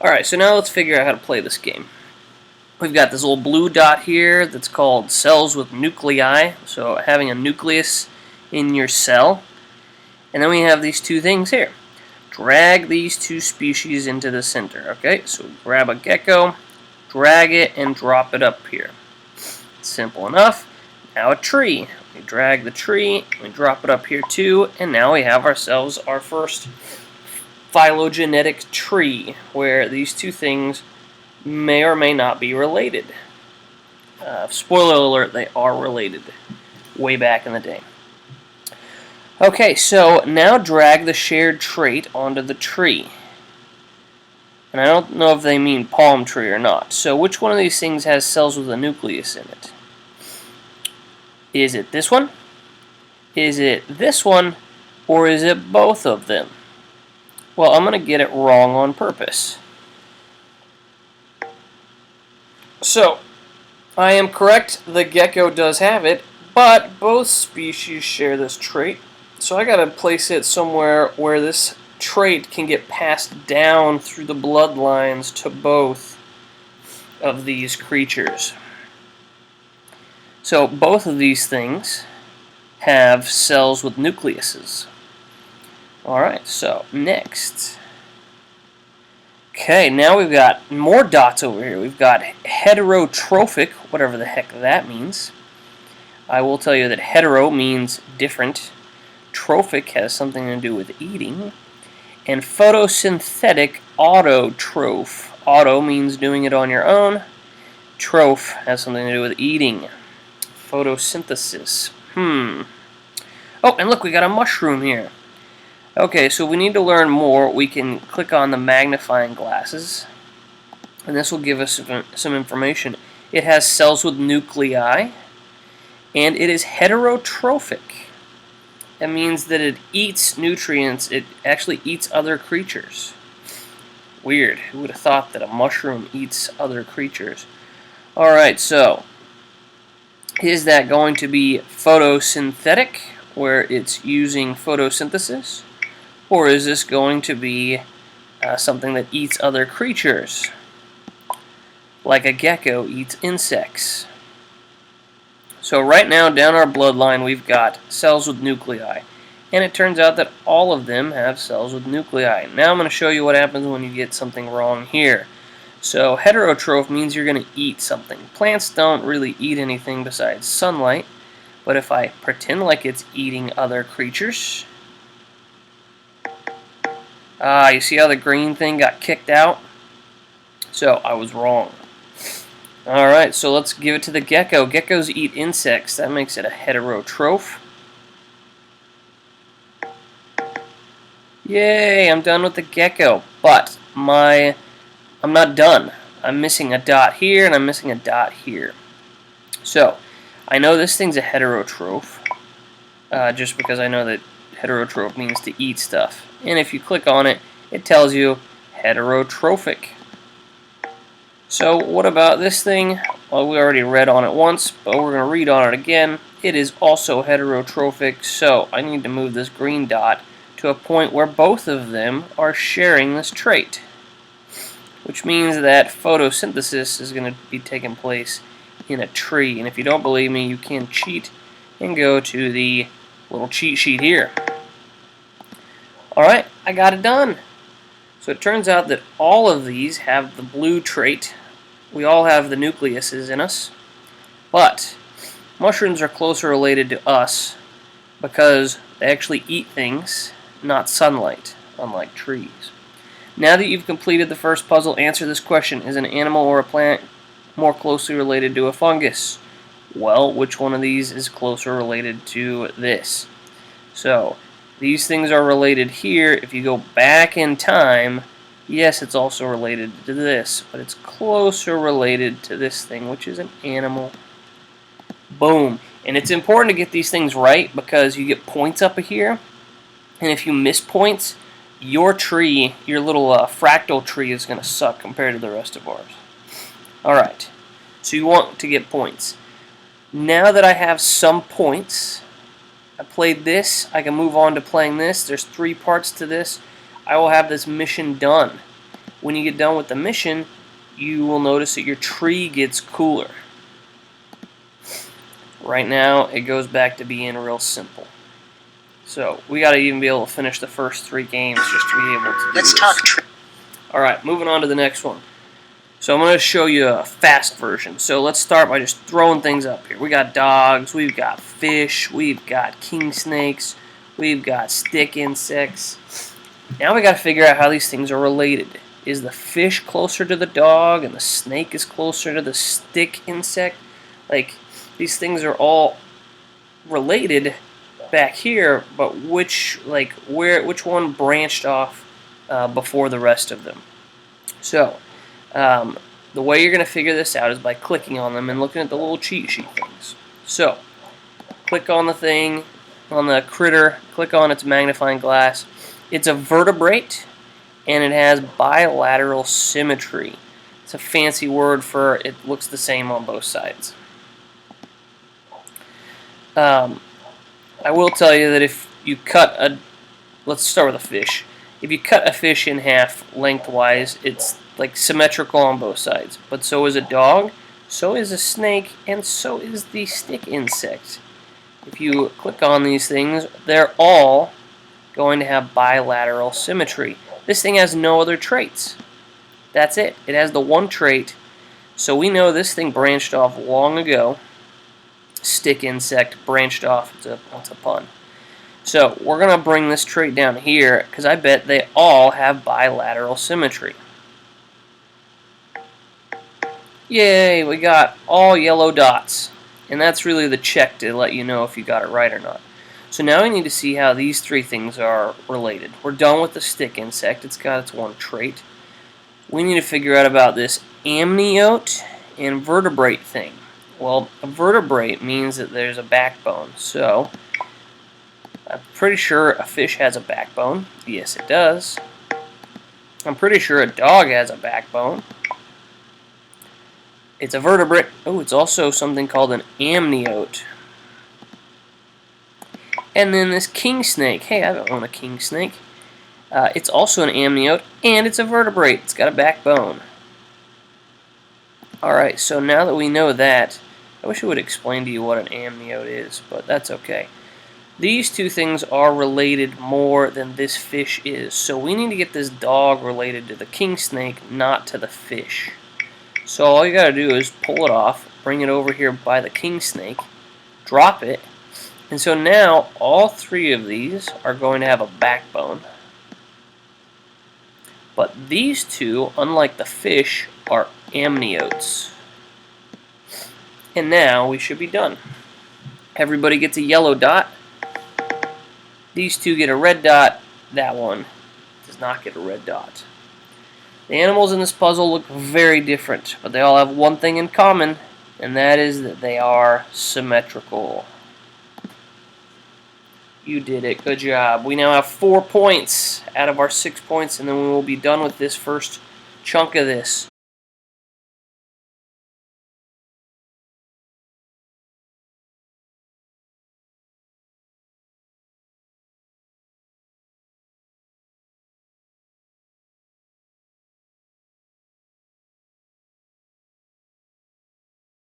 Alright, so now let's figure out how to play this game. We've got this little blue dot here that's called cells with nuclei, so having a nucleus in your cell. And then we have these two things here. Drag these two species into the center, okay? So grab a gecko, drag it, and drop it up here. Simple enough. Now a tree. We drag the tree, we drop it up here too, and now we have ourselves our first phylogenetic tree, where these two things may or may not be related. Spoiler alert, they are related way back in the day. Okay, so now drag the shared trait onto the tree. And I don't know if they mean palm tree or not. So which one of these things has cells with a nucleus in it? Is it this one? Is it this one? Or is it both of them? Well, I'm going to get it wrong on purpose. So, I am correct, the gecko does have it, but both species share this trait. So I got to place it somewhere where this trait can get passed down through the bloodlines to both of these creatures. So both of these things have cells with nucleuses. Alright, so next. Okay, now we've got more dots over here. We've got heterotrophic, whatever the heck that means. I will tell you that hetero means different. Trophic has something to do with eating. And photosynthetic autotroph. Auto means doing it on your own. Troph has something to do with eating. Photosynthesis. Oh, and look, we got a mushroom here. Okay, so we need to learn more. We can click on the magnifying glasses, and this will give us some information. It has cells with nuclei, and it is heterotrophic. That means that it eats nutrients. It actually eats other creatures. Weird. Who would have thought that a mushroom eats other creatures? Alright, so is that going to be photosynthetic, where it's using photosynthesis? Or is this going to be something that eats other creatures? Like a gecko eats insects. So right now, down our bloodline, we've got cells with nuclei. And it turns out that all of them have cells with nuclei. Now I'm going to show you what happens when you get something wrong here. So heterotroph means you're going to eat something. Plants don't really eat anything besides sunlight. But if I pretend like it's eating other creatures... you see how the green thing got kicked out? So, I was wrong. Alright, so let's give it to the gecko. Geckos eat insects. That makes it a heterotroph. Yay, I'm done with the gecko. But, I'm not done. I'm missing a dot here, and I'm missing a dot here. So, I know this thing's a heterotroph. Just because I know that heterotroph means to eat stuff. And if you click on it, it tells you heterotrophic. So what about this thing? Well, we already read on it once, but we're going to read on it again. It is also heterotrophic, so I need to move this green dot to a point where both of them are sharing this trait. Which means that photosynthesis is going to be taking place in a tree. And if you don't believe me, you can cheat and go to the little cheat sheet here. Alright, I got it done. So it turns out that all of these have the blue trait. We all have the nucleuses in us. But mushrooms are closer related to us because they actually eat things, not sunlight, unlike trees. Now that you've completed the first puzzle, answer this question. Is an animal or a plant more closely related to a fungus? Well, which one of these is closer related to this? So, these things are related here. If you go back in time, yes, it's also related to this, but it's closer related to this thing, which is an animal. Boom. And it's important to get these things right because you get points up here, and if you miss points, your tree, your little fractal tree is going to suck compared to the rest of ours. Alright, so you want to get points. Now that I have some points, I played this, I can move on to playing this. There's 3 parts to this. I will have this mission done. when you get done with the mission, you will notice that your tree gets cooler. Right now, it goes back to being real simple. So, we got to even be able to finish the first 3 games just to be able to do this. Alright, moving on to the next one. So I'm going to show you a fast version. So let's start by just throwing things up here. We got dogs, we've got fish, we've got king snakes, we've got stick insects. Now we got to figure out how these things are related. Is the fish closer to the dog and the snake is closer to the stick insect? Like, these things are all related back here, but which one branched off before the rest of them? So, the way you're going to figure this out is by clicking on them and looking at the little cheat sheet things. So, click on the thing, on the critter, click on its magnifying glass. It's a vertebrate, and it has bilateral symmetry. It's a fancy word for it looks the same on both sides. I will tell you that if you cut a... Let's start with a fish. If you cut a fish in half lengthwise, it's like symmetrical on both sides. But so is a dog, so is a snake, and so is the stick insect. If you click on these things, they're all going to have bilateral symmetry. This thing has no other traits. That's it. It has the one trait. So we know this thing branched off long ago. Stick insect branched off. It's a pun. So we're going to bring this trait down here because I bet they all have bilateral symmetry. Yay, we got all yellow dots. And that's really the check to let you know if you got it right or not. So now we need to see how these 3 things are related. We're done with the stick insect. It's got its one trait. We need to figure out about this amniote and vertebrate thing. Well, a vertebrate means that there's a backbone. So, I'm pretty sure a fish has a backbone. Yes, it does. I'm pretty sure a dog has a backbone. It's a vertebrate. Oh, it's also something called an amniote. And then this king snake. Hey, I don't own a king snake. It's also an amniote, and it's a vertebrate. It's got a backbone. Alright, so now that we know that, I wish I would explain to you what an amniote is, but that's okay. These 2 things are related more than this fish is. So we need to get this dog related to the king snake, not to the fish. So all you got to do is pull it off, bring it over here by the king snake, drop it, and so now all 3 of these are going to have a backbone. But these 2, unlike the fish, are amniotes. And now we should be done. Everybody gets a yellow dot. These 2 get a red dot. That one does not get a red dot. The animals in this puzzle look very different, but they all have one thing in common, and that is that they are symmetrical. You did it. Good job. We now have 4 points out of our 6 points, and then we will be done with this first chunk of this.